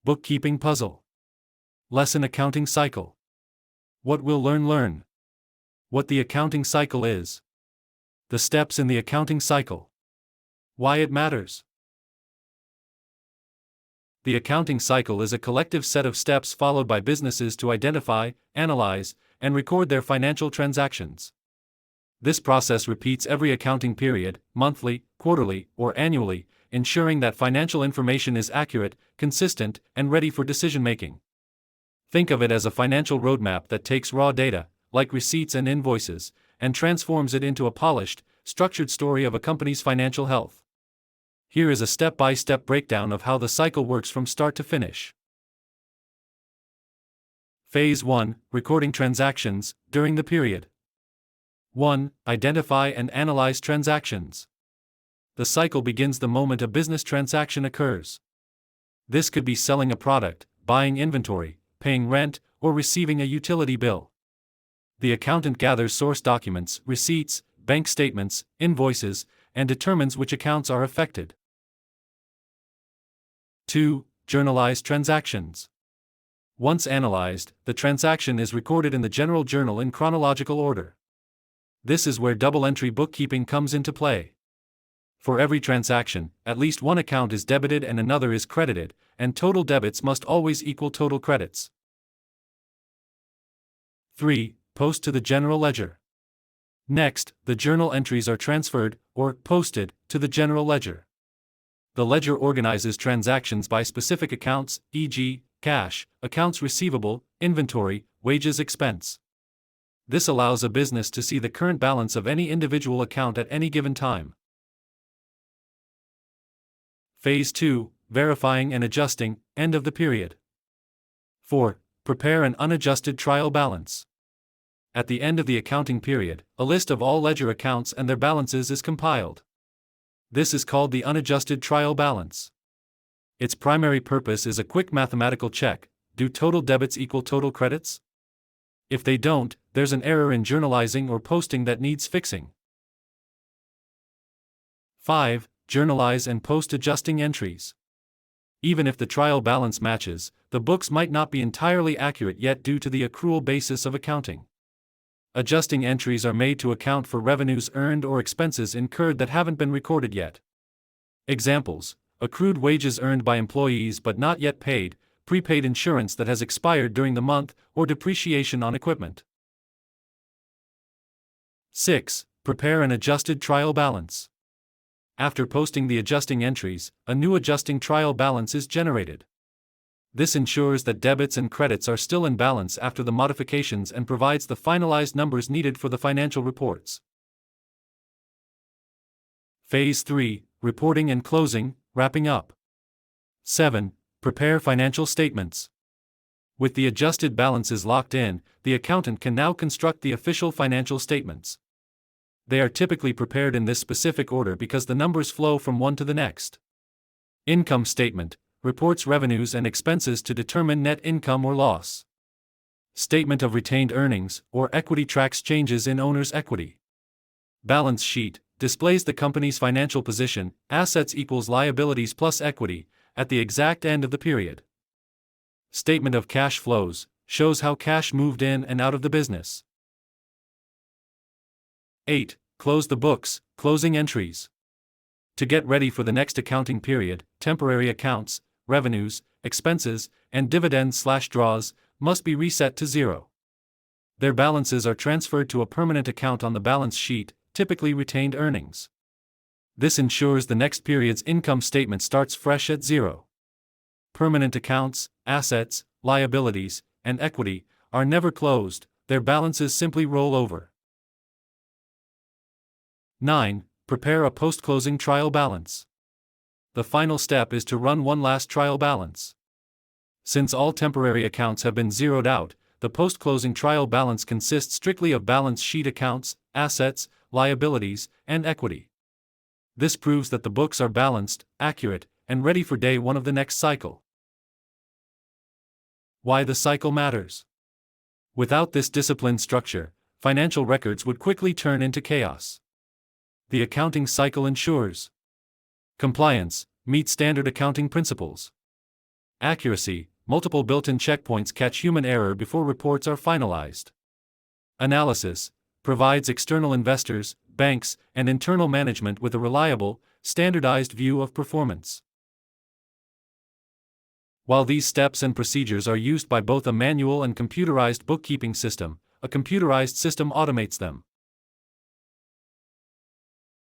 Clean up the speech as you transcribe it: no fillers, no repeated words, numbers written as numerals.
Bookkeeping puzzle. Lesson accounting cycle. What will learn. What the accounting cycle is. The steps in the accounting cycle. Why it matters. The accounting cycle is a collective set of steps followed by businesses to identify, analyze, and record their financial transactions. This process repeats every accounting period, monthly, quarterly, or annually, ensuring that financial information is accurate, consistent, and ready for decision-making. Think of it as a financial roadmap that takes raw data, like receipts and invoices, and transforms it into a polished, structured story of a company's financial health. Here is a step-by-step breakdown of how the cycle works from start to finish. Phase 1. Recording transactions, during the period. 1. Identify and analyze transactions. The cycle begins the moment a business transaction occurs. This could be selling a product, buying inventory, paying rent, or receiving a utility bill. The accountant gathers source documents, receipts, bank statements, invoices, and determines which accounts are affected. 2. Journalize transactions. Once analyzed, the transaction is recorded in the general journal in chronological order. This is where double-entry bookkeeping comes into play. For every transaction, at least one account is debited and another is credited, and total debits must always equal total credits. 3. Post to the general ledger. Next, the journal entries are transferred, or posted, to the general ledger. The ledger organizes transactions by specific accounts, e.g., cash, accounts receivable, inventory, wages, expense. This allows a business to see the current balance of any individual account at any given time. Phase 2. Verifying and adjusting, end of the period. 4. Prepare an unadjusted trial balance. At the end of the accounting period, a list of all ledger accounts and their balances is compiled. This is called the unadjusted trial balance. Its primary purpose is a quick mathematical check: do total debits equal total credits? If they don't, there's an error in journalizing or posting that needs fixing. 5. Journalize and post adjusting entries. Even if the trial balance matches, the books might not be entirely accurate yet due to the accrual basis of accounting. Adjusting entries are made to account for revenues earned or expenses incurred that haven't been recorded yet. Examples: accrued wages earned by employees but not yet paid, prepaid insurance that has expired during the month, or depreciation on equipment. 6. Prepare an adjusted trial balance. After posting the adjusting entries, a new adjusting trial balance is generated. This ensures that debits and credits are still in balance after the modifications and provides the finalized numbers needed for the financial reports. Phase 3. Reporting and closing, wrapping up. 7. Prepare financial statements. With the adjusted balances locked in, the accountant can now construct the official financial statements. They are typically prepared in this specific order because the numbers flow from one to the next. Income statement reports revenues and expenses to determine net income or loss. Statement of retained earnings, or equity, tracks changes in owner's equity. Balance sheet displays the company's financial position, assets equals liabilities plus equity, at the exact end of the period. Statement of cash flows shows how cash moved in and out of the business. 8. Close the books, closing entries. To get ready for the next accounting period, temporary accounts, revenues, expenses, and dividends/draws must be reset to 0. Their balances are transferred to a permanent account on the balance sheet, typically retained earnings. This ensures the next period's income statement starts fresh at 0. Permanent accounts, assets, liabilities, and equity are never closed, their balances simply roll over. 9. Prepare a post-closing trial balance. The final step is to run one last trial balance. Since all temporary accounts have been zeroed out, the post-closing trial balance consists strictly of balance sheet accounts, assets, liabilities, and equity. This proves that the books are balanced, accurate, and ready for day one of the next cycle. Why the cycle matters. Without this disciplined structure, financial records would quickly turn into chaos. The accounting cycle ensures compliance, meet standard accounting principles. Accuracy, multiple built-in checkpoints catch human error before reports are finalized. Analysis, provides external investors, banks, and internal management with a reliable, standardized view of performance. While these steps and procedures are used by both a manual and computerized bookkeeping system, a computerized system automates them.